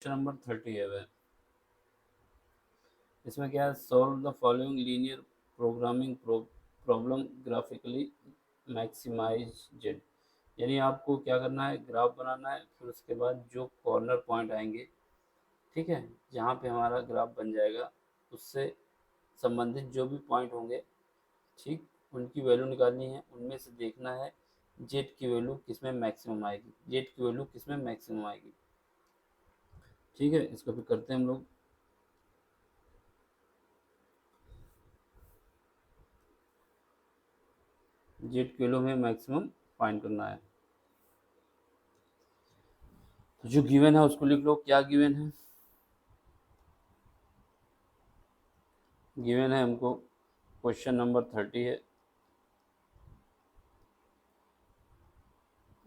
Question number 30 है वह। इसमें क्या है, solve the following linear programming problem graphically maximised. यानी आपको क्या करना है, ग्राफ बनाना है, फिर उसके बाद जो कॉर्नर पॉइंट आएंगे, ठीक है, जहाँ पे हमारा ग्राफ बन जाएगा उससे संबंधित जो भी पॉइंट होंगे, ठीक, उनकी वैल्यू निकालनी है। उनमें से देखना है जेड की वैल्यू किसमें मैक्सिमम आएगी, जेड की वैल्यू किसमें मैक्सिमम आएगी। ठीक है, इसको फिर करते हैं हम लोग। जेड की वैल्यू में मैक्सिमम फाइंड करना है। तो जो गिवन है उसको लिख लो, क्या गिवन है। गिवन है हमको क्वेश्चन नंबर 30 है।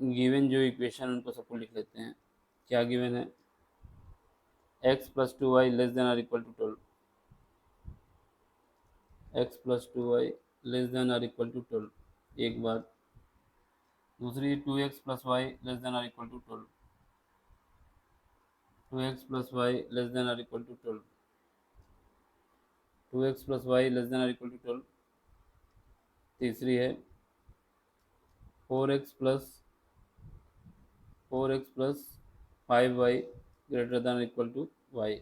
गिवन जो इक्वेशन उनको सबको लिख लेते हैं। क्या गिवन है, x plus 2y less than or equal to 12। x plus 2y less than or equal to 12 एक बात। दूसरी 2x plus y less than or equal to 12। 2x plus y less than or equal to 12। 2x plus y less than or equal to 12। तीसरी है 4x plus 5y greater than equal to y।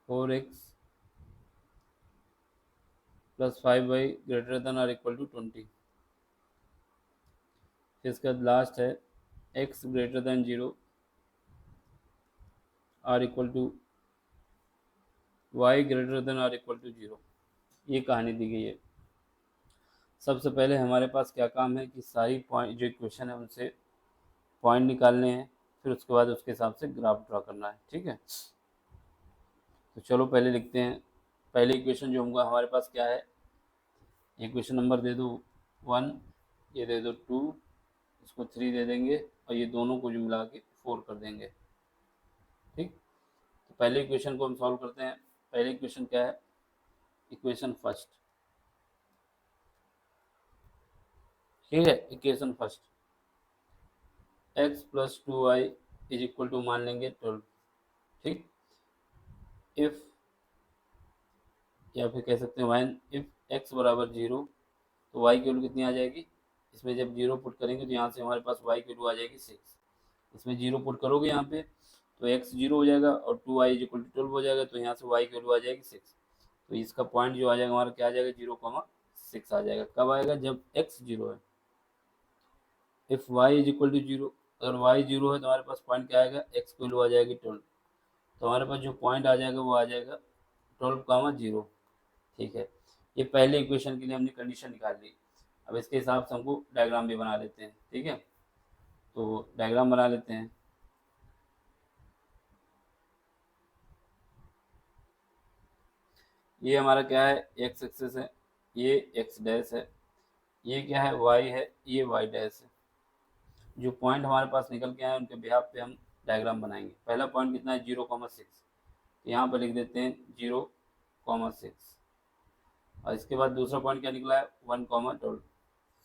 4x plus 5y greater than or equal to 20। फिर इसके बाद last है x greater than 0 or equal to y greater than or equal to 0। ये कहानी दी गई है। सबसे पहले हमारे पास क्या काम है कि सारी पॉइंट जो इक्वेशन है उनसे पॉइंट निकालने हैं, फिर उसके बाद उसके हिसाब से ग्राफ ड्रा करना है। ठीक है, तो चलो पहले लिखते हैं। पहली इक्वेशन जो होगा हमारे पास क्या है, इक्वेशन नंबर दे दो 1, ये दे दो 2, इसको 3 दे देंगे और ये दोनों को जो मिला के 4 कर देंगे। ठीक, तो पहले इक्वेशन को हम सॉल्व करते हैं। पहली इक्वेशन क्या है, इक्वेशन फर्स्ट। ठीक है, equation first x plus 2y is equal to मान लेंगे 12। ठीक, इफ, या फिर कह सकते हैं व्हेन इफ x बराबर 0, तो y की वैल्यू कितनी आ जाएगी। इसमें जब 0 पुट करेंगे तो यहाँ से हमारे पास y की वैल्यू आ जाएगी 6। इसमें 0 पुट करोगे यहाँ पे तो x 0 हो जाएगा और 2y इज इक्वल टू 12 हो जाएगा, तो यहाँ से y की वैल्यू आ जाएगी 6। तो इसका पॉइंट जो आ जाएगा हमारा क्या आ जाएगा, 0,6 आ जाएगा। कब आएगा, जब x 0 है। If y is equal to 0, अगर y 0 है तो हमारे पास पॉइंट क्या आएगा, x की वैल्यू आ जाएगी 12। तो हमारे पास जो पॉइंट आ जाएगा वो आ जाएगा 12,0। ठीक है, ये पहले इक्वेशन के लिए हमने कंडीशन निकाल ली। अब इसके हिसाब से हमको डायग्राम भी बना लेते हैं। ठीक है, तो डायग्राम बना लेते हैं। ये हमारा क्या है, एक्स एक्सेस है, ये एक्स डैश है, ये क्या है, वाई है, ये वाई डैश है। जो पॉइंट हमारे पास निकल के आए उनके बिहाफ पे हम डायग्राम बनाएंगे। पहला पॉइंट कितना है, 0,6। यहाँ पर लिख देते हैं 0,6। और इसके बाद दूसरा पॉइंट क्या निकला है, 1,12,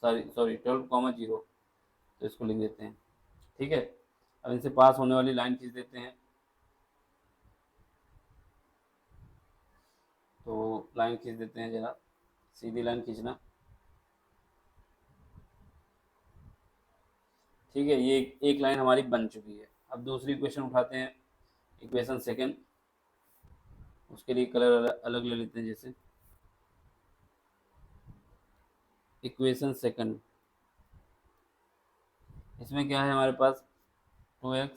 सॉरी 12,0। तो इसको लिख देते हैं। ठीक है, अब इनसे पास होने वाली लाइन खींच देते हैं। तो लाइन खींच देते हैं जरा, सीधी लाइन खींचना। ठीक है, ये एक लाइन हमारी बन चुकी है। अब दूसरी इक्वेशन उठाते हैं, इक्वेशन सेकंड। उसके लिए कलर अलग ले लेते हैं। जैसे इक्वेशन सेकंड, इसमें क्या है हमारे पास, 2x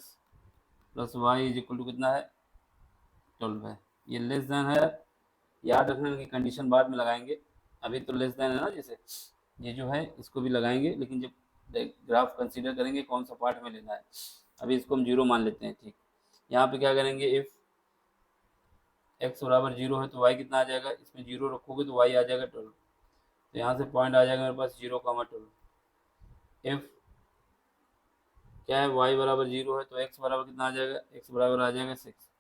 plus y is equal to कितना है, 12 है। ये लेस देन है, याद रखना कि कंडीशन बाद में लगाएंगे। अभी तो लेस देन है ना, जैसे ये जो है इसको भी लगाएंगे, लेकिन जब ग्राफ कंसीडर करेंगे कौन सा पार्ट में लेना है। अभी इसको हम 0 मान लेते हैं। ठीक, यहाँ पे क्या करेंगे, इफ x बराबर 0 है तो y कितना आ जाएगा, इसमें 0 रखोगे तो y आ जाएगा 12। तो यहाँ से पॉइंट आ जाएगा मेरे पास 0,12। इफ क्या है, y बराबर 0 है तो x बराबर कितना आ जाएगा, x बराबर आ जाएगा 6।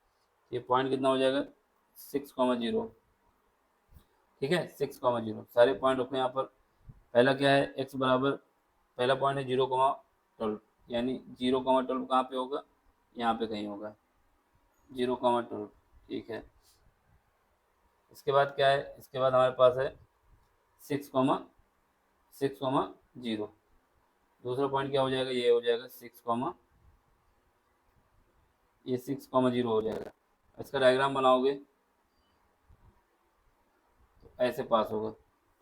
ये पॉइंट कितना हो जाएगा, 6,0। ठीक है, 6,0 सारे पॉइंट रखो यहाँ पर। पहला क्या है, x बराबर, पहला पॉइंट है 0,12, यानी 0,12 कहाँ पे होगा, यहाँ पे कहीं होगा 0,12, ठीक है। इसके बाद क्या है, इसके बाद हमारे पास है 6,0। दूसरा पॉइंट क्या हो जाएगा, ये हो जाएगा 6,0 हो जाएगा। इसका डायग्राम बनाओगे तो ऐसे पास होगा,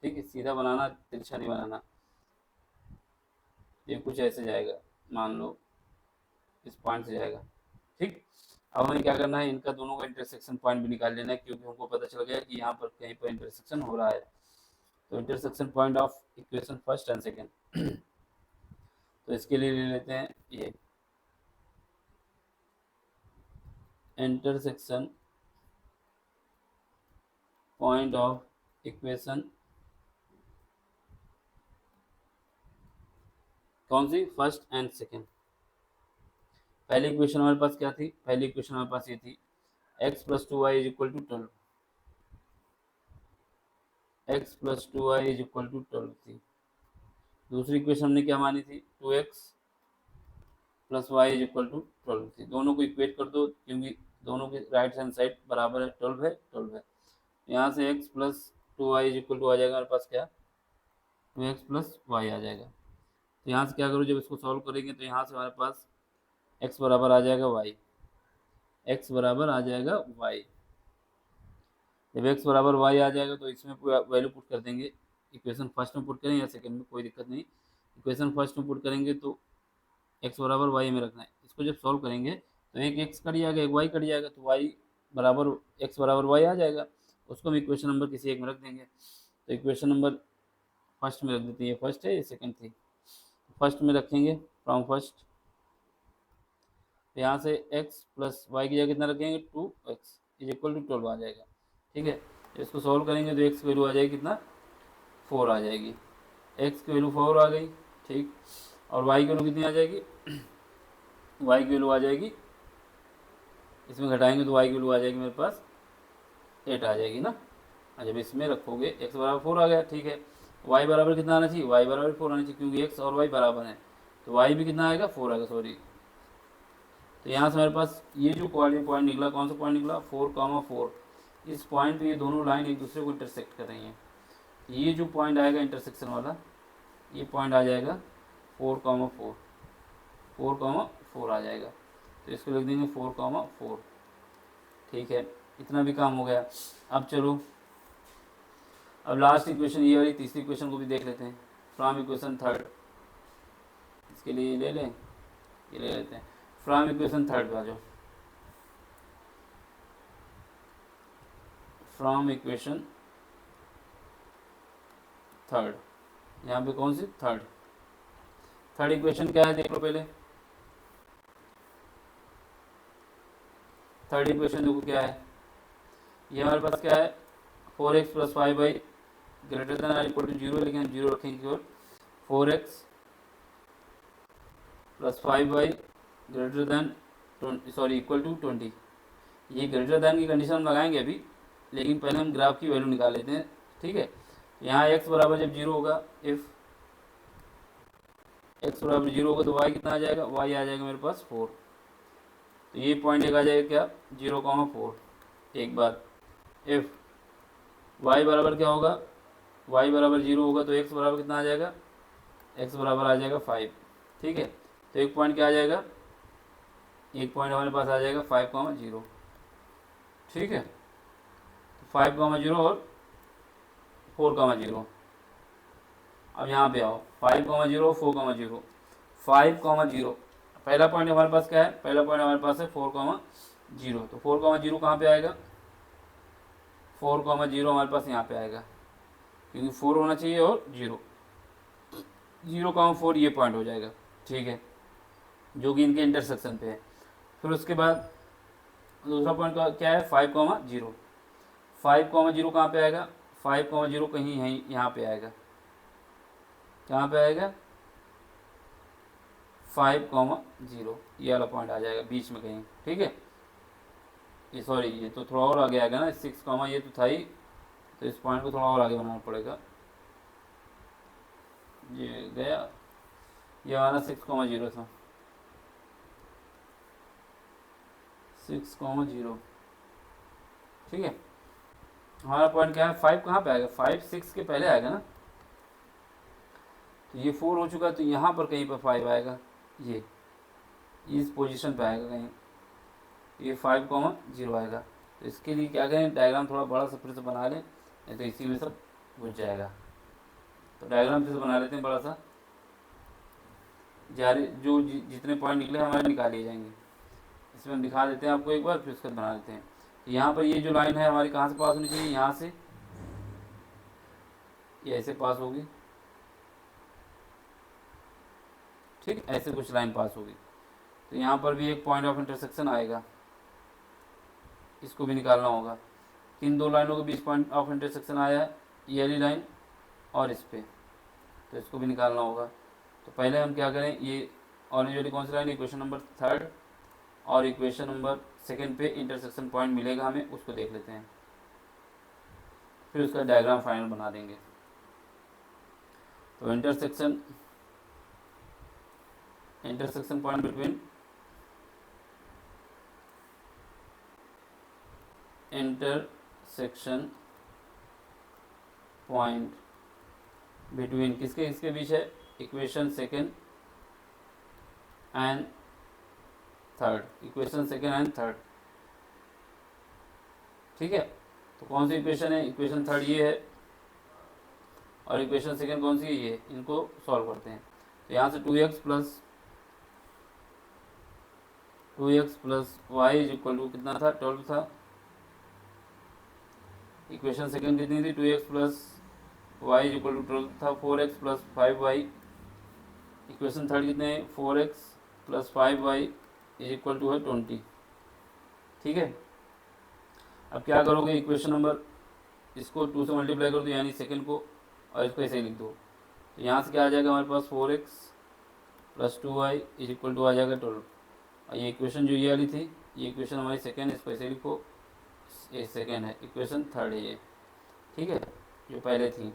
ठीक है। सीधा बनाना, तिरछा नहीं बनाना। ये कुछ ऐसे जाएगा, मान लो इस पॉइंट से जाएगा, ठीक। अब हमें क्या करना है, इनका दोनों का इंटरसेक्शन पॉइंट भी निकाल लेना है, क्योंकि हमको पता चल गया कि यहाँ पर कहीं पर इंटरसेक्शन हो रहा है। तो intersection point of equation first and second, तो इसके लिए ले लेते हैं ये इंटरसेक्शन पॉइंट ऑफ इक्वेशन, कौन सी, फर्स्ट एंड सेकेंड। पहली इक्वेशन हमारे पास क्या थी, पहली इक्वेशन हमारे पास ये थी x plus 2y is equal to 12, x plus 2y is equal to 12 थी। दूसरी इक्वेशन हमने क्या मानी थी, 2x plus y is equal to 12 थी। दोनों को इक्वेट कर दो, क्योंकि दोनों की राइट हैंड साइड बराबर है, 12 है, 12 है। यहाँ से x plus 2y is equal to आ जाएगा हमारे पास क्या, 2x प्लस वाई आ जाएगा। तो यहाँ से क्या करो, जब इसको सॉल्व करेंगे तो यहाँ से हमारे पास x बराबर आ जाएगा y, x बराबर आ जाएगा y। जब x बराबर y आ जाएगा तो इसमें वैल्यू पुट कर देंगे, इक्वेशन फर्स्ट में पुट करें या सेकंड में, कोई दिक्कत नहीं। इक्वेशन फर्स्ट में पुट करेंगे तो x बराबर y में रखना है। इसको जब सॉल्व करेंगे तो एक x कट जाएगा, एक y कट जाएगा, तो y बराबर x बराबर y आ जाएगा। उसको हम इक्वेशन नंबर किसी एक में रख देंगे। तो इक्वेशन नंबर फर्स्ट में रख देते हैं, ये फर्स्ट है, ये सेकंड थी। फर्स्ट में रखेंगे, फ्रॉम फर्स्ट, तो यहाँ से x प्लस वाई की जगह कितना रखेंगे, 2x इज इक्वल टू 12 आ जाएगा, ठीक है। इसको सॉल्व करेंगे तो x की वैल्यू आ जाएगी कितना, 4 आ जाएगी। x की वैल्यू 4 आ गई, ठीक। और y की वैल्यू कितनी आ जाएगी, y की वैल्यू आ जाएगी, इसमें घटाएंगे तो y की वैल्यू आ जाएगी मेरे पास 8 आ जाएगी ना। जब इसमें रखोगे x बराबर 4 आ गया, ठीक है। y बराबर कितना आना चाहिए, y बराबर 4 आना चाहिए, क्योंकि x और y बराबर है, तो y भी कितना आएगा, 4 आएगा, सॉरी। तो यहाँ से हमारे पास ये जो पॉइंट निकला, कौन सा पॉइंट निकला, 4,4। इस पॉइंट पे ये दोनों लाइन एक दूसरे को इंटरसेक्ट कर रही हैं। ये जो पॉइंट आएगा इंटरसेक्शन वाला, ये पॉइंट आ जाएगा 4,4, 4,4 आ जाएगा। तो इसको लिख देंगे 4,4, ठीक है। इतना भी काम हो गया। अब चलो, अब लास्ट इक्वेशन ये वाली तीसरी इक्वेशन को भी देख लेते हैं, फ्रॉम इक्वेशन थर्ड। इसके लिए ले लें, ये ले लेते हैं, फ्रॉम इक्वेशन थर्ड पे आ जाओ। फ्रॉम इक्वेशन थर्ड, यहाँ पे कौन सी, थर्ड इक्वेशन क्या है, देख लो पहले। थर्ड इक्वेशन देखो क्या है, ये हमारे पास क्या है, 4x plus 5y greater than or equal to 0, लेकिन हम 0 रखेंगे केवल। 4x plus 5y greater than sorry equal to 20। ये ग्रेटर देन की कंडीशन हम लगाएंगे अभी, लेकिन पहले हम ग्राफ की वैल्यू निकाल लेते हैं, ठीक है। यहाँ x बराबर जब 0 होगा, इफ x बराबर 0 होगा तो y कितना आ जाएगा, y आ जाएगा मेरे पास 4। तो ये पॉइंट एक आ जाएगा क्या, 0,4। एक बार इफ y बराबर क्या होगा, y बराबर 0 होगा तो x बराबर कितना आ जाएगा, x बराबर आ जाएगा 5, ठीक है। तो एक पॉइंट क्या आ जाएगा, एक पॉइंट हमारे पास आ जाएगा 5,0, ठीक है। 5,0 और 4,0। अब यहाँ पे आओ, 5,0 4,0, 5,0। पहला पॉइंट हमारे पास क्या है, पहला पॉइंट हमारे पास है 4,0। तो 4,0 कहाँ पे आएगा, 4,0 हमारे पास यहाँ पे आएगा, क्योंकि 4 होना चाहिए और 0, 0,4 ये पॉइंट हो जाएगा, ठीक है, जो कि इनके इंटरसेक्शन पे है। फिर उसके बाद दूसरा पॉइंट क्या है, 5,0। 5,0 कहाँ पे आएगा, 5,0 कहीं है यहाँ पे आएगा, कहाँ पे आएगा, 5,0, ये वाला पॉइंट आ जाएगा बीच में कहीं, ठीक है। ये सॉरी, ये तो थोड़ा और आगे आएगा ना, 6, ये तो था ही, तो इस पॉइंट को थोड़ा और आगे बनाना पड़ेगा। ये गया, ये हमारा 6,0 था, 6,0। ठीक है, हमारा पॉइंट क्या है, 5 कहाँ पे आएगा, 5 6 के पहले आएगा ना, तो ये 4 हो चुका है, तो यहाँ पर कहीं पर 5 आएगा, ये इस पोजीशन पे आएगा कहीं, ये 5,0 आएगा। तो इसके लिए क्या करें, डायग्राम थोड़ा बड़ा सा फिर से बना लें, नहीं तो इसी में सब घुस जाएगा। तो डायग्राम फिर से बना लेते हैं बड़ा सा, जो जितने पॉइंट निकले हमारे निकाल लिए जाएंगे। इसमें हम दिखा देते हैं आपको एक बार, फिर उसके बाद बना लेते हैं। तो यहाँ पर ये जो लाइन है हमारी कहाँ से पास होनी चाहिए, यहाँ से ये ऐसे पास होगी, ठीक, ऐसे कुछ लाइन पास होगी। तो यहाँ पर भी एक पॉइंट ऑफ इंटरसेक्शन आएगा, इसको भी निकालना होगा। किन दो लाइनों के बीच पॉइंट ऑफ इंटरसेक्शन आया है, ये वाली लाइन और इस पे, तो इसको भी निकालना होगा। तो पहले हम क्या करें, ये ऑरेंज वाली कौन सी लाइन, इक्वेशन नंबर 3 और इक्वेशन नंबर 2 पे इंटरसेक्शन पॉइंट मिलेगा हमें, उसको देख लेते हैं, फिर उसका डायग्राम फाइनल बना देंगे। तो intersection point between intersection point between किसके बीच है, इक्वेशन 2 एंड 3, इक्वेशन 2 एंड 3। ठीक है, तो कौन सी इक्वेशन है, इक्वेशन 3 ये है, और इक्वेशन 2 कौन सी है, ये, इनको सॉल्व करते हैं। तो यहाँ से 2x plus y is equal to कितना था, 12 था। इक्वेशन 2 कितनी थी, 2x plus y is equal to 12 था, 4x प्लस 5y। इक्वेशन 3 कितने हैं, 4x plus 5y is equal to है 20। ठीक है, अब क्या करोगे, इक्वेशन नंबर इसको 2 से मल्टीप्लाई कर दो, यानी सेकंड को, और इसको ऐसे ही लिख दो। तो यहाँ से क्या आ जाएगा हमारे पास, 4x plus 2y is equal to आ जाएगा 12। और ये इक्वेशन जो ये वाली थी, ये इक्वेशन हमारी 2 इसको ऐसे लिखो, ये 2 है, इक्वेशन 3 है ये। ठीक है, जो पहले थी,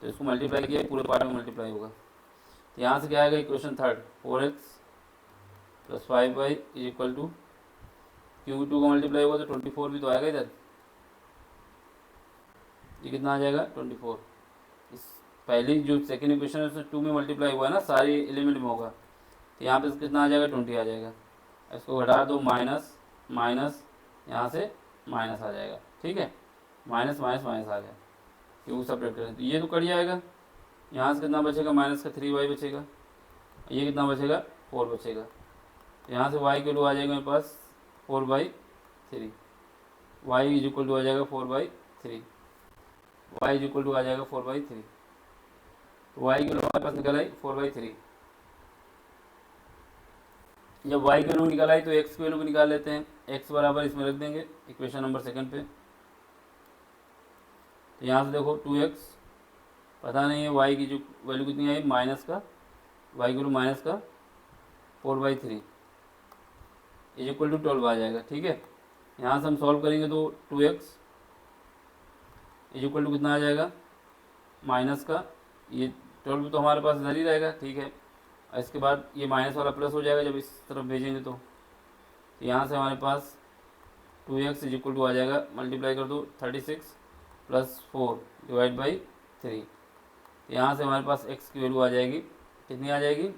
तो इसको मल्टीप्लाई किया, पूरे पार्ट में मल्टीप्लाई होगा। तो यहाँ से क्या आएगा, equation 3 4x plus 5y is equal to, क्योंकि 2 का मल्टीप्लाई होगा तो 24 भी तो आएगा इधर, ये कितना आ जाएगा 24। इस पहली जो सेकेंड इक्वेशन है उसमें 2 में मल्टीप्लाई हुआ है ना, सारे एलिमेंट में होगा, तो यहाँ पे कितना आ जाएगा 20 आ जाएगा। इसको घटा दो, माइनस माइनस, यहाँ से माइनस आ जाएगा। ठीक है, माइनस माइनस माइनस आ गया, क्योंकि सपरेट करें तो ये तो कट जाएगा। यहाँ से कितना बचेगा, माइनस का 3y बचेगा, ये कितना बचेगा 4 बचेगा। तो यहाँ से y की वैल्यू आ जाएगा मेरे पास 4/3, y इज इक्वल टू आ जाएगा 4/3, y इज इक्वल टू आ जाएगा 4/3। तो y की वैल्यू हमारे पास निकल आई 4/3। जब y की वैल्यू निकल आई तो x की वैल्यू भी निकाल लेते हैं, x बराबर इसमें रख देंगे इक्वेशन नंबर 2 पे। तो यहाँ से देखो 2x पता नहीं है, y की जो वैल्यू कितनी आई, माइनस का, y की वैल्यू माइनस का 4/3 इज इक्वल टू 12 आ जाएगा। ठीक है, यहाँ से हम सॉल्व करेंगे तो 2x इज इक्वल टू कितना आ जाएगा, माइनस का, ये 12 तो हमारे पास इधर ही रहेगा। ठीक है, और इसके बाद ये माइनस वाला प्लस हो जाएगा जब इस तरफ भेजेंगे तो यहाँ से हमारे पास 2x इज इक्वल टू आ जाएगा, मल्टीप्लाई कर दो 36 प्लस 4 डिवाइड बाई 3। यहाँ से हमारे पास x की वैल्यू आ जाएगी, कितनी आ जाएगी,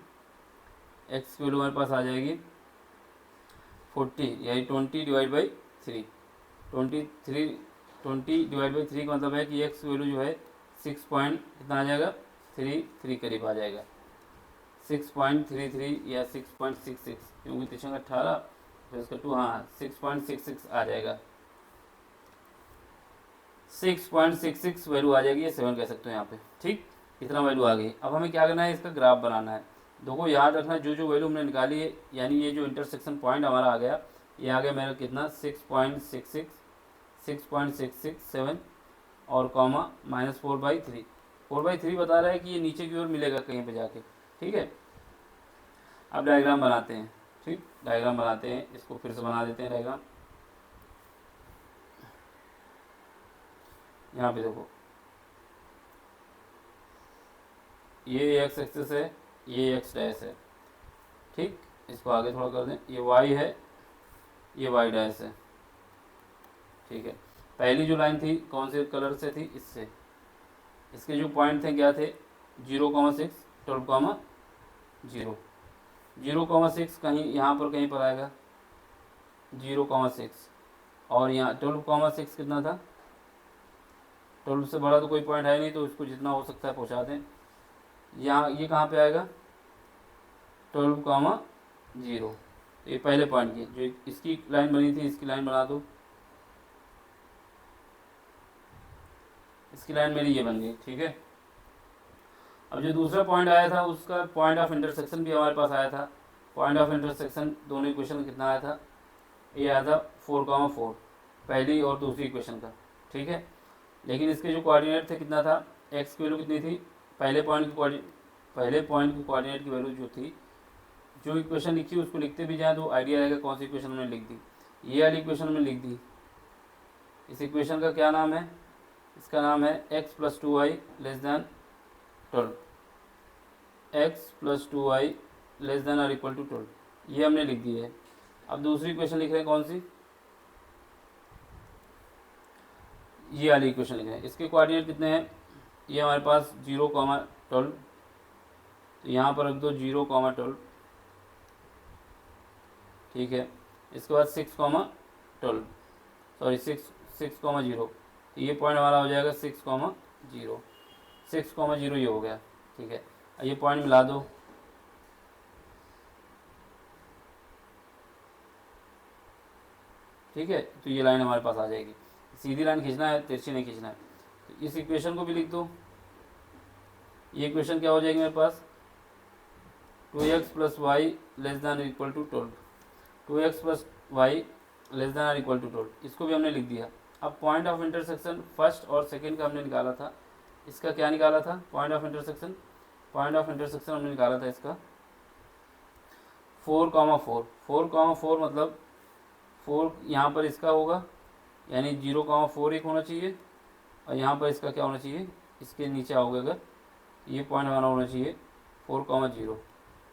x की वैल्यू हमारे पास आ जाएगी 40, यानी 20 डिवाइड बाई 3। 20 डिवाइड बाई 3 का मतलब है कि x की वैल्यू जो है 6 पॉइंट कितना आ जाएगा, 33 करीब आ जाएगा, 6.33 या 6.66, क्योंकि 18 फिर उसका 2, हाँ 6.66 आ जाएगा, 6.66 वैल्यू आ जाएगी, ये 7 कह सकते हो यहाँ पे। ठीक, इतना वैल्यू आ गई। अब हमें क्या करना है, इसका ग्राफ बनाना है। देखो याद रखना, जो वैल्यू हमने निकाली है, यानी ये जो इंटरसेक्शन पॉइंट हमारा आ गया, ये आ गया मेरा कितना 6.66, 6.667 और कॉमा माइनस 4/3। 4/3 बता रहा है कि ये नीचे की ओर मिलेगा कहीं पे जाके। ठीक है, अब डायग्राम बनाते हैं। ठीक, डायग्राम बनाते हैं, इसको फिर से बना देते हैं डायग्राम। यहाँ पे देखो, ये x एक्सिस है, ये x डैश है। ठीक, इसको आगे थोड़ा कर दें, ये y है, ये वाई डैश है, ठीक है। पहली जो लाइन थी कौन से कलर से थी, इससे, इसके जो पॉइंट थे क्या थे, 0,6, 12,0, 0,6 कहीं यहाँ पर कहीं पर आएगा 0,6, और यहाँ 12,6 कितना था, 12 से बड़ा तो कोई पॉइंट है नहीं, तो इसको जितना हो सकता है पहुँचा दें। यहाँ ये कहाँ पे आएगा 12,0, तो ये पहले पॉइंट की जो इसकी लाइन बनी थी, इसकी लाइन बना दो, इसकी लाइन मेरी ये बन गई, ठीक है। अब जो दूसरा पॉइंट आया था उसका पॉइंट ऑफ इंटरसेक्शन भी हमारे पास आया था। पॉइंट ऑफ इंटरसेक्शन दोनों इक्वेशन कितना आया था, ये आया था 4,4, पहली और दूसरी इक्वेशन का, ठीक है। लेकिन इसके जो कोऑर्डिनेट थे कितना था, एक्स की वैल्यू कितनी थी, पहले पॉइंट की कोऑर्डिनेट की वैल्यू जो थी, जो इक्वेशन लिखी उसको लिखते भी जाए तो आइडिया रहेगा कौन सी इक्वेशन हमने लिख दी, ये वाली इक्वेशन में लिख दी। इस इक्वेशन का क्या नाम है, इसका नाम है x + 2y <12, x + 2y < = 12, ये हमने लिख दी है। अब दूसरी इक्वेशन लिख रहे हैं कौन सी, ये वाली इक्वेशन लिख रहे हैं। इसके कोऑर्डिनेट कितने हैं, ये हमारे पास 0,12, तो यहाँ पर रख दो 0,12, ठीक है। इसके बाद 6,0, तो ये पॉइंट हमारा हो जाएगा 6,0 ये हो गया, ठीक है। ये पॉइंट मिला दो, ठीक है, तो ये लाइन हमारे पास आ जाएगी। सीधी लाइन खींचना है, तिरछी नहीं खींचना है। तो इस इक्वेशन को भी लिख दो, ये इक्वेशन क्या हो जाएगी मेरे पास, 2x + y < = 12, 2x + y < = 12, इसको भी हमने लिख दिया। अब पॉइंट ऑफ इंटरसेक्शन फर्स्ट और सेकंड का हमने निकाला था, इसका क्या निकाला था, पॉइंट ऑफ इंटरसेक्शन हमने निकाला था इसका 4,4 मतलब 4 यहाँ पर इसका होगा, यानी 0,4 एक होना चाहिए, और यहाँ पर इसका क्या होना चाहिए, इसके नीचे आओगे अगर, ये पॉइंट हमारा होना चाहिए 4,0,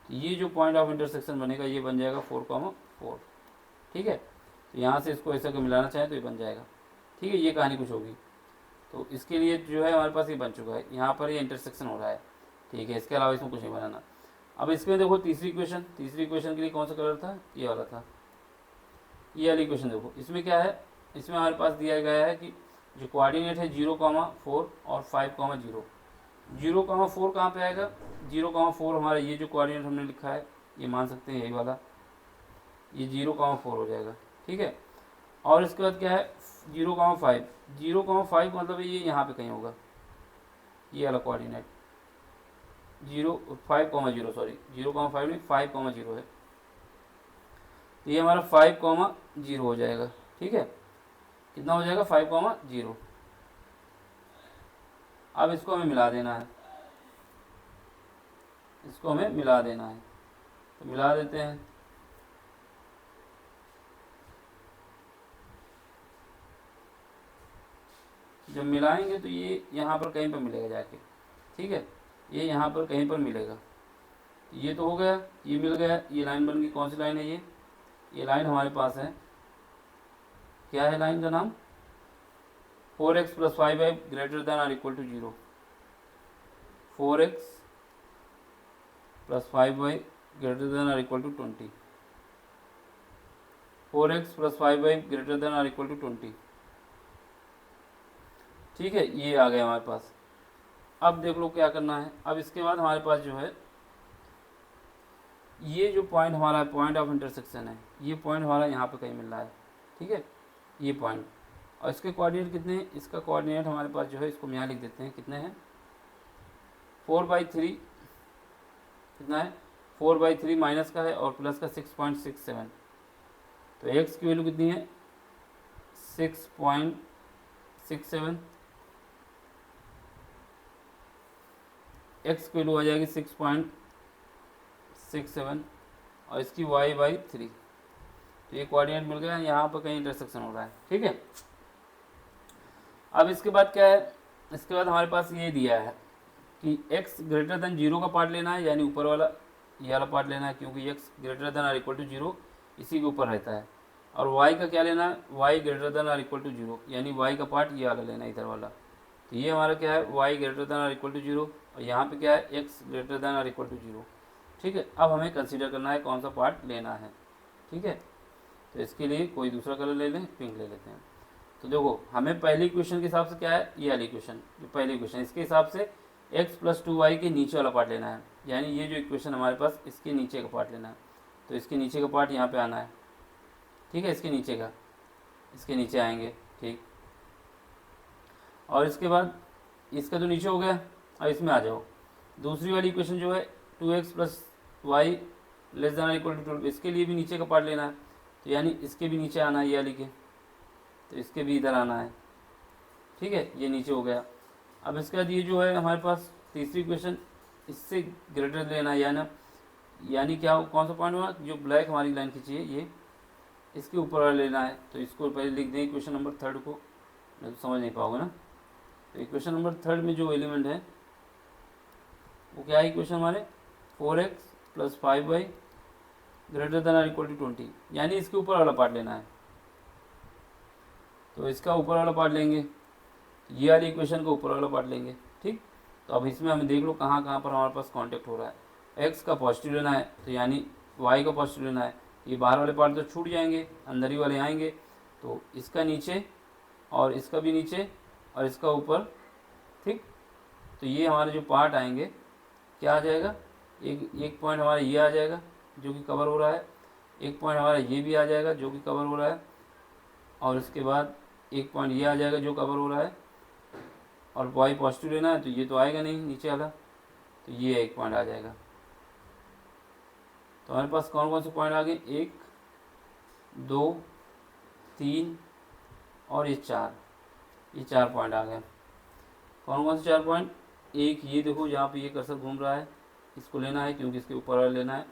ये जो पॉइंट ऑफ इंटरसेक्शन बनेगा ये बन जाएगा 4,4, ठीक है। तो यहाँ से इसको ऐसा मिलाना चाहें तो ये बन जाएगा, ठीक है। ये कहानी कुछ होगी, तो इसके लिए जो है हमारे पास ये बन चुका है, यहाँ पर ये इंटरसेक्शन हो रहा है, ठीक है। इसके अलावा इसमें कुछ नहीं बनाना। अब इसमें देखो तीसरी इक्वेशन के लिए कौन सा कलर था, ये वाला था, ये वाली इक्वेशन देखो, इसमें क्या है, इसमें हमारे पास दिया गया है कि जो कोऑर्डिनेट है 0,4 और 5,0, 0,4 कहाँ पे आएगा, 0,4 हमारा ये जो कोऑर्डिनेट हमने लिखा है ये मान सकते हैं यही वाला, ये 0,4 हो जाएगा, ठीक है। और इसके बाद क्या है 0,5 मतलब ये यहाँ पे कहीं होगा, ये वाला कोऑर्डिनेट 5,0 सॉरी 0,5 नहीं 5,0 है, ये हमारा 5,0 हो जाएगा, ठीक है। कितना हो जाएगा 5,0। अब इसको हमें मिला देना है, तो मिला देते हैं। जब मिलाएंगे तो ये यहाँ पर कहीं पर मिलेगा जाके, ठीक है, ये यहाँ पर कहीं पर मिलेगा। ये तो हो गया, ये मिल गया, ये लाइन बन गई। कौन सी लाइन है ये लाइन हमारे पास है, क्या है लाइन का नाम, 4x + 5y > 0, 4x + 5y > 20, 4x + 5y > 20, ठीक है। ये आ गया हमारे पास। अब देख लो क्या करना है। अब इसके बाद हमारे पास जो है ये जो पॉइंट हमारा पॉइंट ऑफ इंटरसेक्शन है, ये पॉइंट हमारा यहाँ पे कहीं मिल रहा है, ठीक है, ये पॉइंट। और इसके कोऑर्डिनेट कितने हैं, इसका कोऑर्डिनेट हमारे पास जो है, इसको हम यहाँ लिख देते हैं, कितने हैं 4/3, कितना है 4/3 माइनस का है और प्लस का 6.67, तो x की वैल्यू कितनी है 6.67, x की वैल्यू आ जाएगी 6.67 और इसकी y/3, तो ये कोऑर्डिनेट मिल गया, यहाँ पर कहीं इंटरसेक्शन हो रहा है, ठीक है। अब इसके बाद क्या है, इसके बाद हमारे पास ये दिया है कि x > 0 का पार्ट लेना है, यानी ऊपर वाला ये वाला पार्ट लेना है, क्योंकि x > 0 इसी के ऊपर रहता है। और y का क्या लेना है, y ग्रेटर देन और इक्वल टू 0, यानी y का पार्ट ये वाला लेना है, इधर वाला। तो ये हमारा क्या है, y ग्रेटर देन और इक्वल टू 0, और यहाँ पे क्या है, x ग्रेटर देन और इक्वल टू 0। ठीक है, अब हमें कंसीडर करना है कौन सा पार्ट लेना है। ठीक है, तो इसके लिए कोई दूसरा कलर ले लें, पिंक ले लेते हैं। तो देखो हमें पहली इक्वेशन के हिसाब से क्या है, ये वाली इक्वेशन, जो पहली इक्वेशन, इसके हिसाब से x प्लस 2y के नीचे वाला पार्ट लेना है, यानी ये जो इक्वेशन हमारे पास, इसके नीचे का पार्ट लेना है। तो इसके नीचे का पार्ट यहाँ पे आना है। ठीक है, इसके नीचे आएंगे। ठीक, और इसके बाद इसका तो नीचे हो गया, अब इसमें आ जाओ। दूसरी वाली इक्वेशन जो है 2x plus y less than equal to 12, इसके लिए भी नीचे का पार्ट लेना है। तो यानी इसके भी नीचे आना है, ये वाली के, तो इसके भी इधर आना है। ठीक है, ये नीचे हो गया। अब इसके बाद ये जो है हमारे पास तीसरी इक्वेशन, इससे ग्रेटर लेना है, यानी क्या, कौन सा पॉइंट हुआ, जो ब्लैक हमारी लाइन खींची है, ये इसके ऊपर वाला लेना है। तो इसको पहले लिख दें इक्वेशन नंबर 3 को, नहीं तो समझ नहीं पाओगे ना। तो इक्वेशन नंबर 3 में जो एलिमेंट है वो क्या है, इक्वेशन हमारे 4x plus 5y greater then और इक्वल टू 20, यानी इसके ऊपर वाला पार्ट लेना है। तो इसका ऊपर वाला पार्ट लेंगे, ये वाली इक्वेशन का ऊपर वाला पार्ट लेंगे। ठीक, तो अब इसमें हमें देख लो कहाँ कहाँ पर हमारे पास कांटेक्ट हो रहा है। x का पॉजिटिव लेना है, तो यानी y का पॉजिटिव लेना है। ये बाहर वाले पार्ट तो छूट जाएंगे, अंदर ही वाले आएंगे। तो इसका नीचे और इसका भी नीचे और इसका ऊपर। ठीक, तो ये हमारे जो पार्ट आएंगे क्या आ जाएगा, एक पॉइंट हमारा ये आ जाएगा जो कि कवर हो रहा है, एक पॉइंट हमारा ये भी आ जाएगा जो कि कवर हो रहा है, और उसके बाद एक पॉइंट ये आ जाएगा जो कवर हो रहा है। और वाई पॉजिटिव लेना है तो ये तो आएगा नहीं नीचे वाला, तो ये एक पॉइंट आ जाएगा। तो हमारे पास कौन कौन से पॉइंट आ गए, 1 2 3 और ये 4, ये 4 पॉइंट आ गए। कौन कौन से 4 पॉइंट, एक ये देखो जहाँ पे ये कर्सर घूम रहा है, इसको लेना है क्योंकि इसके ऊपर वाला लेना है।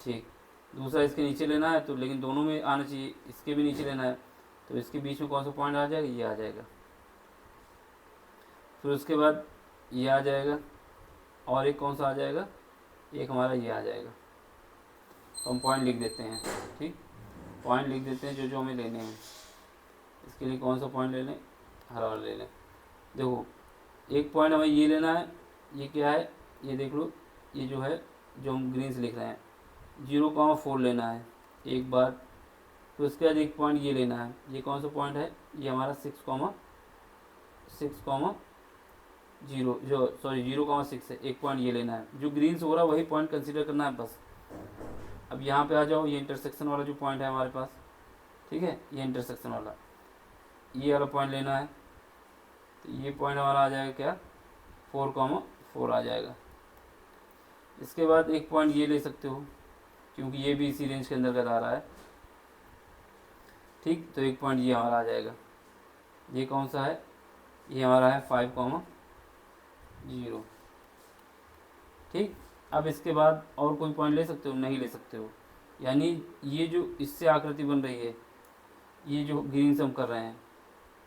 ठीक, दूसरा इसके नीचे लेना है, तो लेकिन दोनों में आना चाहिए, इसके भी नीचे लेना है। तो इसके बीच में कौन सा पॉइंट आ जाएगा, ये आ जाएगा। फिर उसके बाद ये आ जाएगा, और एक कौन सा आ जाएगा, एक हमारा ये आ जाएगा। तो हम पॉइंट लिख देते हैं। ठीक, पॉइंट लिख देते हैं जो जो हमें लेने हैं। इसके लिए कौन सा पॉइंट ले लें, हरा वाला ले लें। देखो एक पॉइंट हमें ये लेना है, ये क्या है, ये देख लो, ये जो है जो हम ग्रीन से लिख रहे हैं 0,4 लेना है एक बार। फिर उसके बाद एक पॉइंट ये लेना है, ये कौन सा पॉइंट है, ये हमारा 0,6 है, एक पॉइंट ये लेना है। जो ग्रीन से हो रहा है वही पॉइंट कंसीडर करना है बस। अब यहाँ पे आ जाओ, ये इंटरसेक्शन वाला जो पॉइंट है हमारे पास, ठीक है, ये इंटरसेक्शन वाला, ये वाला पॉइंट लेना है। तो ये पॉइंट हमारा आ जाएगा क्या, 4,4 आ जाएगा। इसके बाद एक पॉइंट ये ले सकते हो क्योंकि ये भी इसी रेंज के अंदर का आ रहा है। ठीक, तो एक पॉइंट ये हमारा आ जाएगा, ये कौन सा है, ये हमारा है 5,0। ठीक, अब इसके बाद और कोई पॉइंट ले सकते हो, नहीं ले सकते हो। यानी ये जो इससे आकृति बन रही है, ये जो ग्रीन से हम कर रहे हैं,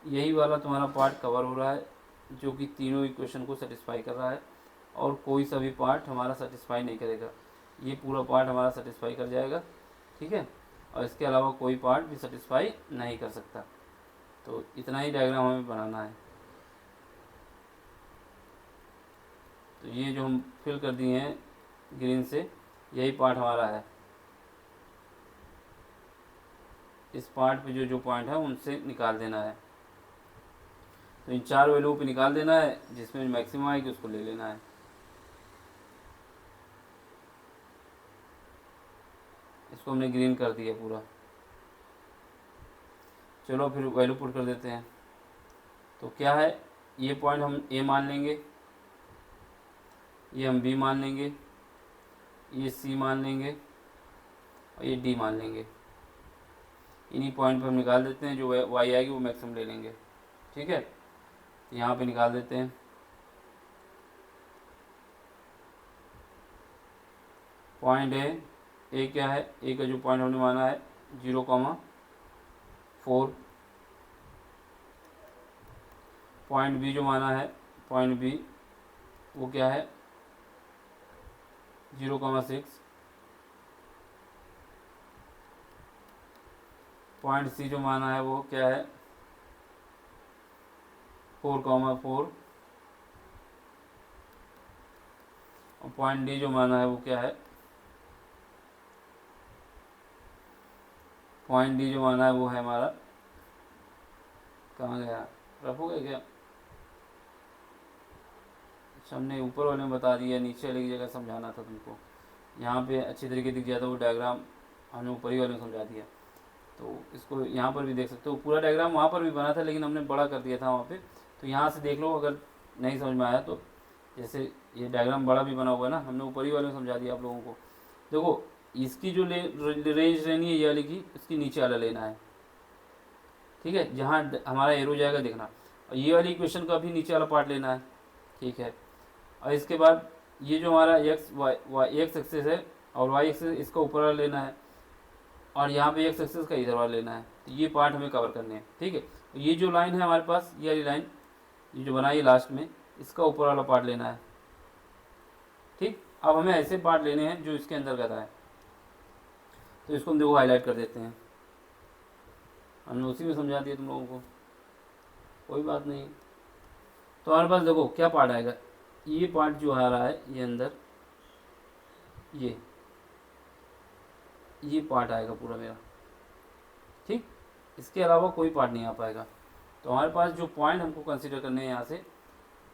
यही वाला तुम्हारा पार्ट कवर हो रहा है जो कि तीनों इक्वेशन को सेटिस्फाई कर रहा है, और कोई सा भी पार्ट हमारा सेटिस्फाई नहीं करेगा। ये पूरा पार्ट हमारा सेटिस्फाई कर जाएगा। ठीक है, और इसके अलावा कोई पार्ट भी सेटिस्फाई नहीं कर सकता। तो इतना ही डायग्राम हमें बनाना है। तो ये जो हम फिल कर दिए हैं ग्रीन से, यही पार्ट हमारा है। इस पार्ट पे जो जो पॉइंट है उनसे निकाल देना है। तो इन 4 वैल्यू पे निकाल देना है, जिसमें मैक्सिमम आएगी उसको ले लेना है। इसको हमने ग्रीन कर दिया पूरा। चलो फिर वैल्यू पुट कर देते हैं। तो क्या है, ये पॉइंट हम ए मान लेंगे, ये हम बी मान लेंगे, ये सी मान लेंगे और ये डी मान लेंगे। इन्हीं पॉइंट पर हम निकाल देते हैं, जो वाई आएगी वो मैक्सिमम ले लेंगे। ठीक है, यहाँ पे निकाल देते हैं। पॉइंट ए क्या है, ए का जो पॉइंट हमने माना है 0,4। पॉइंट बी जो माना है, पॉइंट बी वो क्या है 0,6। पॉइंट सी जो माना है वो क्या है 4,4 और पॉइंट डी जो माना है वो क्या है पॉइंट डी जो माना है वो है हमारा, कहाँ गया, रफ हो गया क्या? अच्छा हमने ऊपर वाले में बता दिया, नीचे वाली जगह समझाना था तुमको। यहाँ पे अच्छी तरीके दिख गया था वो डायग्राम, हमने ऊपर ही वाले में समझा दिया। तो इसको यहाँ पर भी देख सकते हो, पूरा डायग्राम वहाँ पर भी बना था लेकिन हमने बड़ा कर दिया था वहाँ पे। तो यहाँ से देख लो अगर नहीं समझ में आया तो, जैसे ये डायग्राम बड़ा भी बना हुआ है ना, हमने ऊपर ही वाले में समझा दिया आप लोगों को। देखो इसकी जो रेंज रहनी है ये वाली की, इसकी नीचे वाला लेना है, ठीक है, जहाँ हमारा एरो जाएगा देखना। और ये वाली इक्वेशन का भी नीचे वाला पार्ट लेना है, ठीक है। और इसके बाद ये जो हमारा एक्स एक्सेस है और वाई एक्सेस इसका ऊपर वाला लेना है, और यहाँ पे एक्स एक्सेस का इधर वाला लेना है। तो ये पार्ट हमें कवर करने हैं, ठीक है। ये जो लाइन है हमारे पास, ये वाली लाइन ये जो बनाई है लास्ट में, इसका ऊपर वाला पार्ट लेना है, ठीक। अब हमें ऐसे पार्ट लेने हैं जो इसके अंदर का है, तो इसको हम देखो हाईलाइट कर देते हैं। हमने उसी में समझा दिया तुम लोगों को, कोई बात नहीं। तो हमारे पास देखो क्या पार्ट आएगा, ये पार्ट जो आ रहा है ये अंदर, ये पार्ट आएगा पूरा मेरा, ठीक। इसके अलावा कोई पार्ट नहीं आ पाएगा। तो हमारे पास जो पॉइंट हमको कंसीडर करने हैं यहाँ से,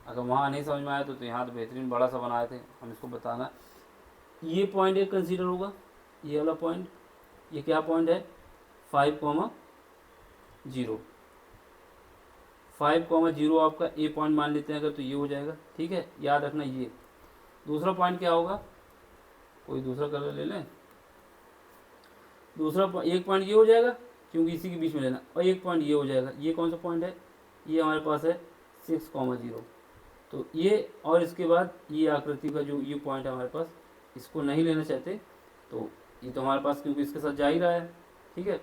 अगर वहाँ नहीं समझ में आया तो यहाँ तो बेहतरीन बड़ा सा बनाए थे हम, इसको बताना। ये पॉइंट एक कंसीडर होगा, ये वाला पॉइंट, ये क्या पॉइंट है 5,0, 5,0 आपका ए पॉइंट मान लेते हैं अगर, तो ये हो जाएगा, ठीक है, याद रखना। ये दूसरा पॉइंट क्या होगा, कोई दूसरा कलर ले लें, दूसरा एक पॉइंट ये हो जाएगा क्योंकि इसी के बीच में लेना, और एक पॉइंट ये हो जाएगा। ये कौन सा पॉइंट है, ये हमारे पास है 6,0। तो ये और इसके बाद ये आकृति का जो ये पॉइंट है हमारे पास, इसको नहीं लेना चाहते तो ये तो हमारे पास क्योंकि इसके साथ जा ही रहा है, ठीक है,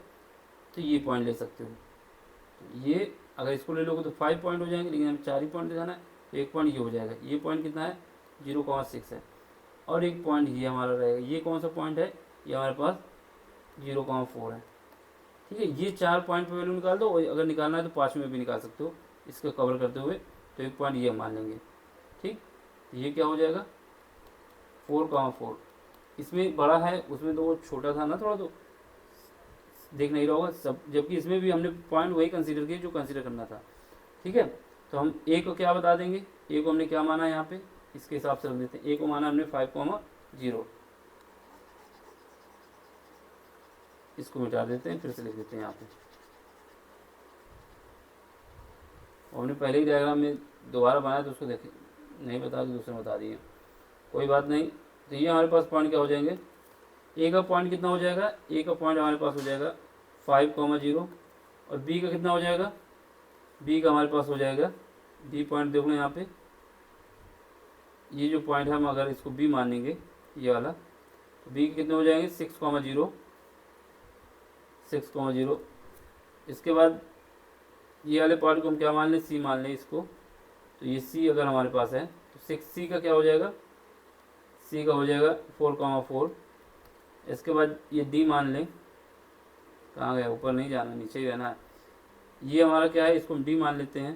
तो ये पॉइंट ले सकते हो। तो ये अगर इसको ले लोगे तो 5 पॉइंट हो जाएंगे, लेकिन हमें 4 ही पॉइंट ले जाना है, तो एक पॉइंट ये हो जाएगा। ये पॉइंट कितना है 0,6 है, और एक पॉइंट ये हमारा रहेगा, ये कौन सा पॉइंट है, ये हमारे पास 0,4 है, ठीक है। ये 4 पॉइंट पर वैल्यू निकाल दो, और अगर निकालना है तो 5 में भी निकाल सकते हो इसको कवर करते हुए। तो एक पॉइंट ये मान लेंगे, ठीक। ये क्या हो जाएगा 4,4। इसमें बड़ा है, उसमें तो वो छोटा था ना थोड़ा, तो देख नहीं रहा होगा सब, जबकि इसमें भी हमने पॉइंट वही कंसीडर किया जो कंसीडर करना था, ठीक है। तो हम ए को क्या बता देंगे, ए को हमने क्या माना यहाँ पे, इसके हिसाब से रख देते हैं। ए को माना हमने 5,0, इसको मिटा देते हैं, फिर से लिख देते हैं यहाँ पे। हमने पहले ही डायग्राम में दोबारा बनाया तो उसको देखे नहीं बता, दूसरे बता दिए, कोई बात नहीं। तो ये हमारे पास पॉइंट क्या हो जाएंगे, ए का पॉइंट कितना हो जाएगा, ए का पॉइंट हमारे पास हो जाएगा 5,0, और बी का कितना हो जाएगा, बी का हमारे पास हो जाएगा, बी पॉइंट देख लो यहाँ पे, ये जो पॉइंट है हम अगर इसको बी मानेंगे ये वाला, तो बी के कितने हो जाएंगे 6,0, 6,0। इसके बाद ये वाले पार्ट को हम क्या मान लें, सी मान लें इसको। तो ये सी अगर हमारे पास है तो 6c का क्या हो जाएगा, सी का हो जाएगा 4,4। इसके बाद ये डी मान लें, कहाँ गया, ऊपर नहीं जाना, नीचे ही रहना है। ये हमारा क्या है, इसको हम डी मान लेते हैं।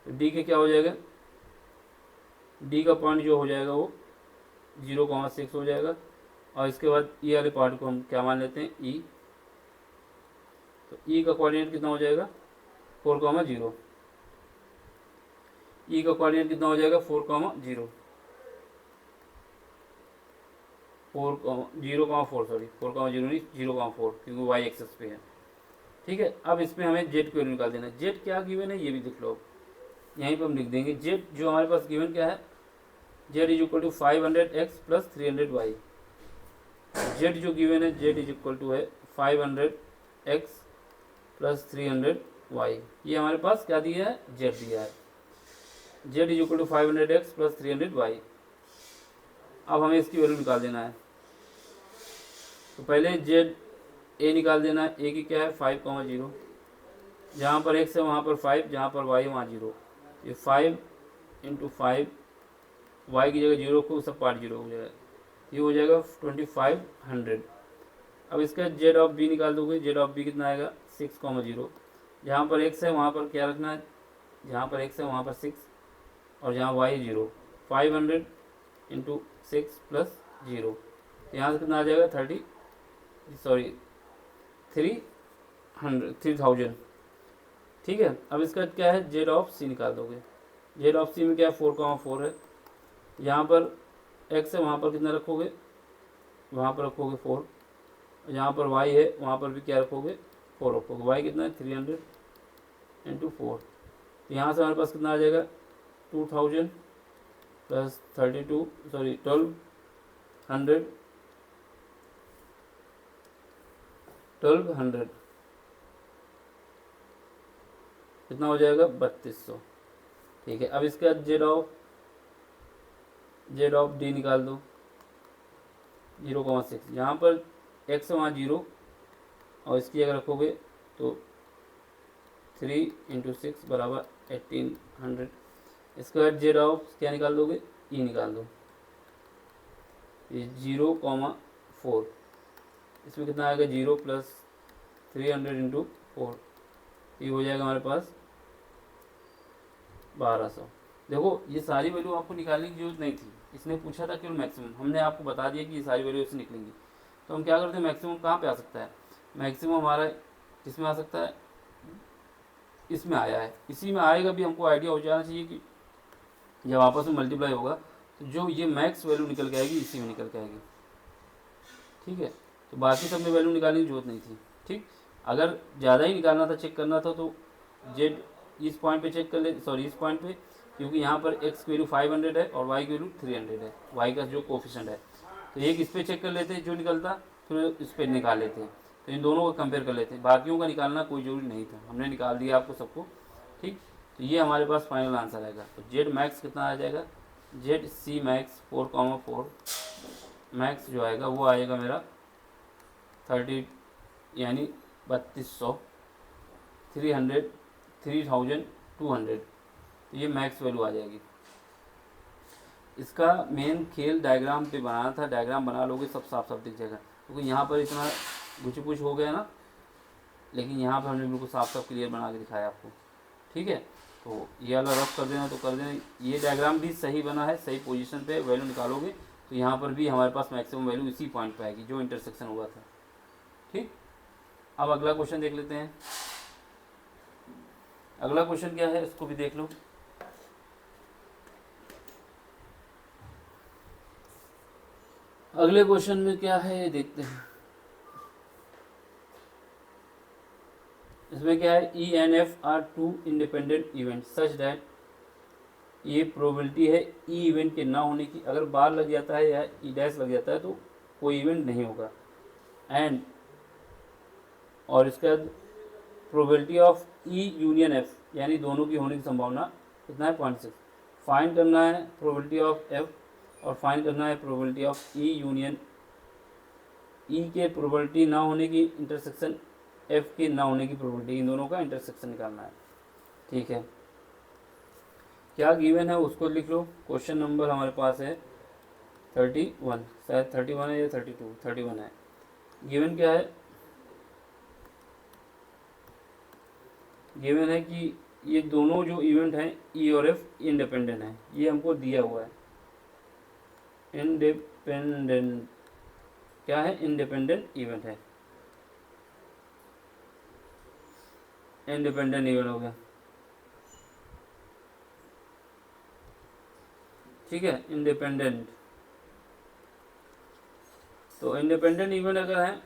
तो डी के क्या हो जाएगा, डी का पॉइंट जो हो जाएगा वो 0,6 हो जाएगा। और इसके बाद ई वाले पार्ट को हम क्या मान लेते हैं, ई। तो ई का कोऑर्डिनेट कितना हो जाएगा 4,0, ई का कोऑर्डिनेट कितना हो जाएगा 4,0, 0,4 सॉरी 4,0 नहीं 0,4, क्योंकि वाई एक्सेस पे है, ठीक है। अब इसमें हमें जेड की वैल्यू निकाल देना है। जेड क्या गिवन है ये भी देख लो, यहीं पर हम लिख देंगे जेड जो हमारे पास गिवन क्या है, Z is equal to 500x plus 300y। Z जो गिवन है जेड इज इक्वल टू है 500x प्लस 300y। ये हमारे पास क्या दिया है, जेड दिया है, Z is equal to 500x plus 300y। अब हमें इसकी वैल्यू निकाल देना है। तो पहले जेड ए निकाल देना है। ए की क्या है 5,0, जहाँ पर x है वहाँ पर 5, जहाँ पर y है वहाँ 0। ये 5 इंटू 5, y की जगह 0 को सब पार्ट 0 हो जाएगा, ये हो जाएगा 2,500। अब इसका जेड ऑफ बी निकाल दोगे, जेड ऑफ बी कितना आएगा 6,0। जहाँ पर एक्स है वहाँ पर क्या रखना है, जहाँ पर एक्स है वहाँ पर 6 और जहाँ वाई 0, 500 इंटू 6 प्लस 0, यहाँ से कितना आ जाएगा 3,000। ठीक है, अब इसका क्या है जेड ऑफ सी निकाल दोगे। जेड ऑफ सी में क्या है 4,4 है, यहाँ पर एक्स है वहाँ पर कितना रखोगे, वहाँ पर रखोगे 4, यहाँ पर y है वहाँ पर भी क्या रखोगे 4 रखोगे। y कितना है 300 इंटू 4, तो यहाँ से हमारे पास कितना आ जाएगा 2,000 प्लस 1200 कितना हो जाएगा 3200। ठीक है, अब इसका जेड ऑफ डी निकाल दो 0,6, यहाँ पर एक्स है वहाँ 0 और इसकी जगह रखोगे तो 3 इंटू 6 बराबर 1800। इसके बाद जेड ऑफ क्या निकाल दोगे, ई निकाल दो, ये 0,4, इसमें कितना आएगा 0 प्लस 300 इंटू 4, ये हो जाएगा हमारे पास 1200। देखो ये सारी वैल्यू आपको निकालने की जरूरत नहीं थी, इसने पूछा था केवल मैक्सिमम, हमने आपको बता दिया कि ये सारी वैल्यू इससे निकलेंगी। तो हम क्या करते हैं, मैक्सिमम कहाँ पे आ सकता है, मैक्सिमम हमारा किसमें आ सकता है, इसमें आया है, इसी में आएगा भी। हमको आइडिया हो जाना चाहिए कि जब आपस में मल्टीप्लाई होगा तो जो ये मैक्स वैल्यू निकल के आएगी इसी में निकल के आएगी। ठीक है, तो बाकी सब में वैल्यू निकालने की जरूरत नहीं थी। ठीक, अगर ज़्यादा ही निकालना था, चेक करना था तो जेड इस पॉइंट पे चेक कर ले, सॉरी इस पॉइंट पे, क्योंकि यहाँ पर एक्स की वैल्यू 500 है और वाई की वैल्यू 300 है, वाई का जो कोफिशिएंट है, तो एक इस पर चेक कर लेते जो निकलता, फिर इस पर निकाल लेते, तो इन दोनों को कंपेयर कर लेते। बाकियों का निकालना कोई जरूरी नहीं था, हमने निकाल दिया आपको सबको। ठीक, तो ये हमारे पास फाइनल आंसर आएगा। तो जेड मैक्स कितना आ जाएगा, जेड सी मैक्स 4,4 मैक्स जो आएगा वो आएगा मेरा 30 यानी 3200, 3,200, तो ये मैक्स वैल्यू आ जाएगी। इसका मेन खेल डायग्राम पे बनाना था, डायग्राम बना लोगे सब साफ साफ दिख जाएगा, क्योंकि यहाँ पर इतना गुछ हो गया ना, लेकिन यहाँ पर हमने बिल्कुल साफ साफ क्लियर बना के दिखाया आपको। ठीक है, तो ये वाला रफ कर देना तो कर देना। ये डायग्राम भी सही बना है, सही पोजीशन पे वैल्यू निकालोगे तो यहाँ पर भी हमारे पास मैक्सिमम वैल्यू इसी पॉइंट पे आएगी जो इंटरसेक्शन हुआ था। ठीक, अब अगला क्वेश्चन देख लेते हैं। अगला क्वेश्चन क्या है इसको भी देख लो। अगले क्वेश्चन में क्या है ये देखते हैं। इसमें क्या है, E and F are two independent event such that, ये प्रोबेबिलिटी है ई इवेंट के ना होने की। अगर बार लग जाता है या ई डैश लग जाता है तो कोई इवेंट नहीं होगा। एंड और इसका probability of E union F, यानी दोनों की होने की संभावना कितना है 0.6। फाइंड करना है प्रोबेबिलिटी ऑफ एफ और फाइंड करना है प्रोबेबिलिटी ऑफ ई यूनियन ई के प्रोबेबिलिटी ना होने की, इंटरसेक्शन एफ के ना होने की प्रोबेबिलिटी, इन दोनों का इंटरसेक्शन निकालना है। ठीक है, क्या गिवन है उसको लिख लो। क्वेश्चन नंबर हमारे पास है 31, शायद 31 है या 32, 31 है। गिवन क्या है, गिवन है कि ये दोनों जो इवेंट हैं ई और एफ इंडिपेंडेंट हैं, ये हमको दिया हुआ है। इंडिपेंडेंट क्या है, इंडिपेंडेंट इवेंट है, इंडिपेंडेंट इवेंट हो गया। ठीक है, इंडिपेंडेंट, तो इंडिपेंडेंट इवेंट अगर है,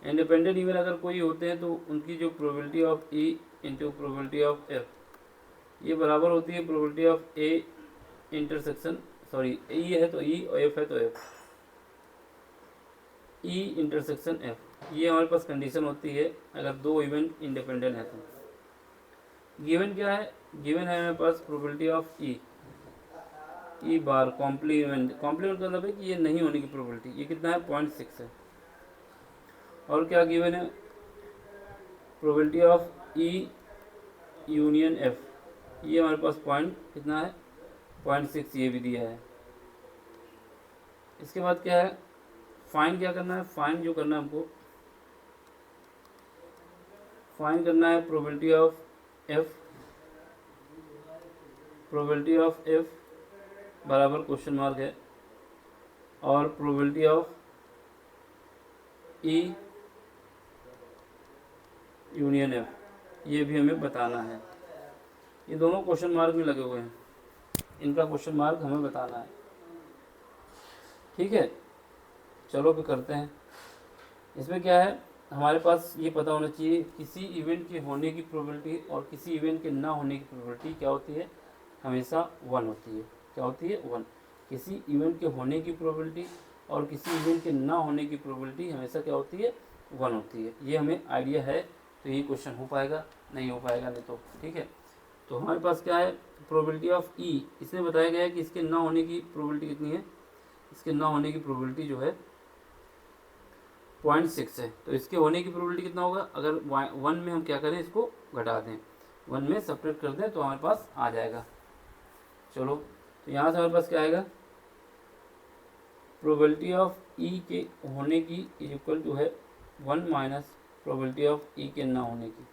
इंडिपेंडेंट इवेंट अगर कोई होते हैं तो उनकी जो probability of E into probability of F, ये बराबर होती है probability of A intersection, sorry E है तो ई और एफ है तो एफ, ई इंटरसेक्शन एफ। ये हमारे पास कंडीशन होती है अगर दो इवेंट इंडिपेंडेंट है तो। गिवन क्या है, गिवन है हमारे पास probability of E bar complement, complement का मतलब है कि ये नहीं होने की प्रोबेबिलिटी, ये कितना है 0.6 है। और क्या गिवन है, probability of E union F, ये हमारे पास पॉइंट कितना है 0.6, ये भी दिया है। इसके बाद क्या है, फाइंड क्या करना है, फाइंड जो करना है हमको, फाइंड करना है probability of F, probability of F बराबर क्वेश्चन मार्क है, और probability of E union F, ये भी हमें बताना है। ये दोनों क्वेश्चन मार्क में लगे हुए हैं, इनका क्वेश्चन मार्क हमें बताना है। ठीक है, चलो फिर करते हैं। इसमें क्या है, हमारे पास ये पता होना चाहिए किसी इवेंट के होने की प्रोबेबिलिटी और किसी इवेंट के ना होने की प्रोबेबिलिटी क्या होती है, हमेशा 1 होती है। क्या होती है? 1। किसी इवेंट के होने की प्रोबेबिलिटी और किसी इवेंट के ना होने की प्रोबेबिलिटी हमेशा क्या होती है? 1 होती है। ये हमें आइडिया है तो ये क्वेश्चन हो पाएगा, नहीं हो पाएगा नहीं तो। ठीक है, तो हमारे पास क्या है, प्रोबेबिलिटी ऑफ ई, इसमें बताया गया है कि इसके ना होने की प्रोबेबिलिटी कितनी है, इसके ना होने की प्रोबेबिलिटी जो है 0.6 है। तो इसके होने की प्रोबेबिलिटी कितना होगा, अगर 1 में हम क्या करें, इसको घटा दें, 1 में सब्ट्रैक्ट कर दें तो हमारे पास आ जाएगा। चलो, तो यहाँ से हमारे पास क्या आएगा, प्रोबेबिलिटी ऑफ ई के होने की इज इक्वल टू है 1 माइनस प्रोबेबिलिटी ऑफ ई के ना होने की।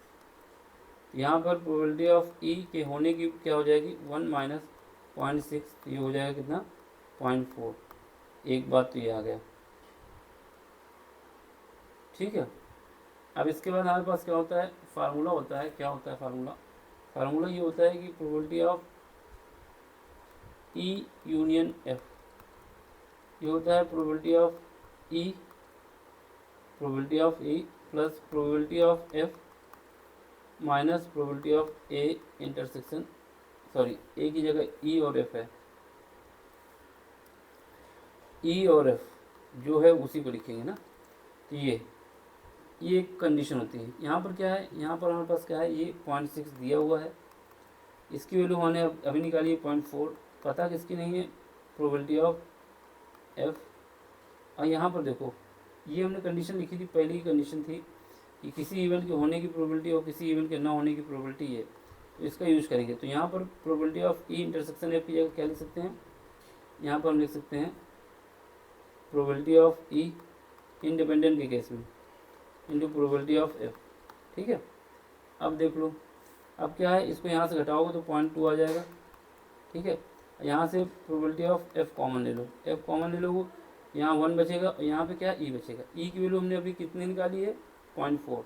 यहाँ पर प्रोबेबिलिटी ऑफ ई के होने की क्या हो जाएगी, 1 माइनस 0.6, तो ये हो जाएगा कितना, 0.4। एक बात तो ये आ गया। ठीक है, अब इसके बाद हमारे पास क्या होता है, फार्मूला होता है। क्या होता है फार्मूला? फार्मूला ये होता है कि probability of E union F, ये होता है probability of E, probability of E plus probability of F minus probability of A intersection, sorry A की जगह ई और एफ है, ई और एफ जो है उसी को लिखेंगे ना। तो ये एक कंडीशन होती है। यहाँ पर क्या है, यहाँ पर हमारे पास क्या है, ये 0.6 दिया हुआ है, इसकी वैल्यू हमने अभी निकाली है 0.4, पता किसकी नहीं है, प्रोबेबिलिटी ऑफ एफ। और यहाँ पर देखो, ये हमने कंडीशन लिखी थी, पहली की कंडीशन थी कि किसी इवेंट के होने की प्रोबेबिलिटी और किसी इवेंट के ना होने की प्रोबेबिलिटी है, तो इसका यूज़ करेंगे। तो यहाँ पर probability of E intersection F की जगह क्या लिख सकते हैं, यहाँ पर हम लिख सकते हैं प्रोबेबिलिटी ऑफ ई इंडिपेंडेंट के केस में इंटू प्रोबेबिलिटी ऑफ एफ। ठीक है, अब देख लो, अब क्या है, इसको यहाँ से घटाओगे तो 0.2 आ जाएगा। ठीक है, यहाँ से प्रोबेबिलिटी ऑफ एफ कॉमन ले लो, एफ कॉमन ले लो, यहाँ 1 बचेगा और यहाँ पे क्या ई बचेगा। ई की वैल्यू हमने अभी कितनी निकाली है, 0.4।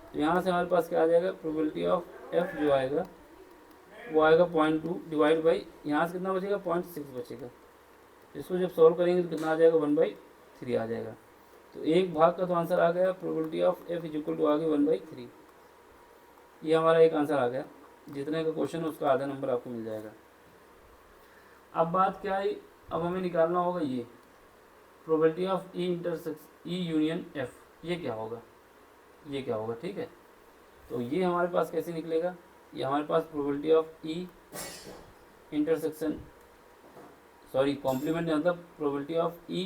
तो यहाँ से हमारे पास क्या आ जाएगा, प्रोबेबिलिटी ऑफ एफ जो आएगा वो आएगा 0.2 डिवाइड बाई, यहाँ से कितना बचेगा, 0.6 बचेगा। इसको जब सॉल्व करेंगे तो कितना आ जाएगा, 1/3 आ जाएगा। तो एक भाग का तो आंसर आ गया, probability of F is equal to आ गई 1/3। ये हमारा एक आंसर आ गया। जितने का क्वेश्चन है उसका आधा नंबर आपको मिल जाएगा। अब बात क्या है, अब हमें निकालना होगा ये probability of E intersection E union F, ये क्या होगा, ये क्या होगा। ठीक है, तो ये हमारे पास कैसे निकलेगा, ये हमारे पास probability of E intersection, sorry complement, मतलब प्रोबेबिलिटी ऑफ ई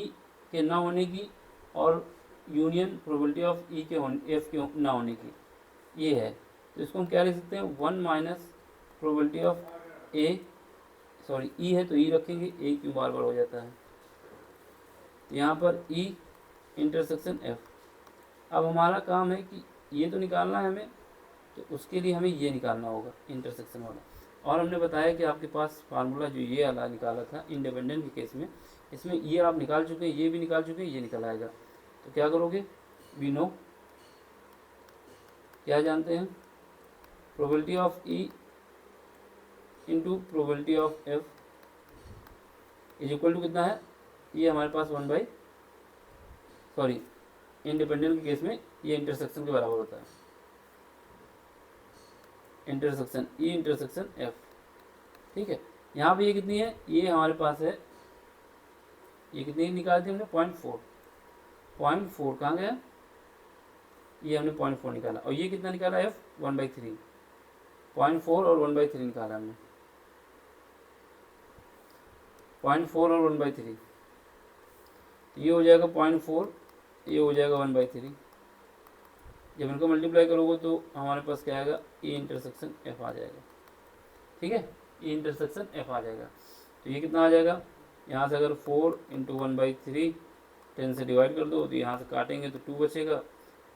के ना होने की और यूनियन प्रोबेबिलिटी ऑफ ई के एफ के ना होने की, ये है। तो इसको हम क्या लिख सकते हैं, 1 minus probability of A, sorry E है तो ई रखेंगे, ए क्यों बार बार हो जाता है, यहाँ पर ई इंटरसेक्शन एफ। अब हमारा काम है कि ये तो निकालना है हमें, तो उसके लिए हमें ये निकालना होगा इंटरसेक्शन वाला। और हमने बताया कि आपके पास फार्मूला जो ये वाला निकाला था इंडिपेंडेंट के केस में, इसमें ये आप निकाल चुके हैं, ये भी निकाल चुके हैं, ये निकल आएगा। तो क्या करोगे, वी नो, क्या जानते हैं, probability of E into probability of F is equal to कितना है, ये हमारे पास 1 सॉरी इंडिपेंडेंट के केस में ये इंटरसेक्शन के बराबर होता है, इंटरसेक्शन ई इंटरसेक्शन एफ। ठीक है, यहाँ पे ये कितनी है, ये हमारे पास है, ये कितनी निकाली थी हमने, 0.4, 0.4 कहाँ गया, ये हमने 0.4 निकाला। और ये कितना निकाला, एफ 1/3, 0.4 और 1/3 निकाला हमने, 0.4 और 1/3, ये हो जाएगा 0.4, ये हो जाएगा 1/3। जब इनको मल्टीप्लाई करोगे तो हमारे पास क्या आएगा, ई इंटरसेक्शन एफ आ जाएगा। ठीक है, ई इंटरसेक्शन एफ आ जाएगा। तो ये कितना आ जाएगा, यहाँ से अगर 4 इंटू 1/3 10 से डिवाइड कर दो तो यहाँ से काटेंगे तो 2 बचेगा,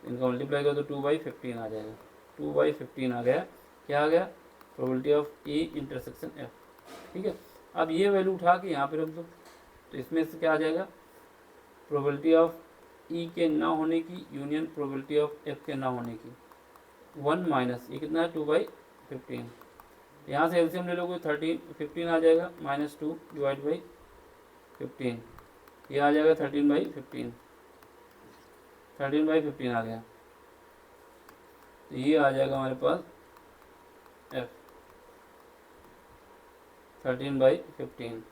इनका मल्टीप्लाई कर दो 2/15 आ जाएगा। 2/15 आ गया। क्या आ गया? Probability of A intersection F. ठीक है, अब ये वैल्यू उठा के यहाँ पे रख दो, तो इसमें से क्या आ जाएगा? प्रोबेबिलिटी ऑफ ई के ना होने की यूनियन प्रोबेबिलिटी ऑफ एफ के ना होने की, 1 माइनस ये कितना है? 2/15। यहाँ से एलसीएम ले लोगे 15 आ जाएगा, -2 डिवाइड बाई 15, ये आ जाएगा 13/15। 13/15 आ गया, तो ये आ जाएगा हमारे पास एफ 13/15।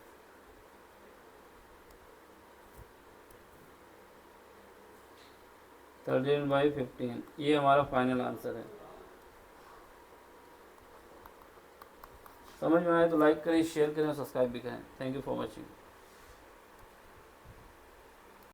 ये हमारा फाइनल आंसर है। समझ में आए तो लाइक करें, शेयर करें, सब्सक्राइब भी करें। Thank you for watching.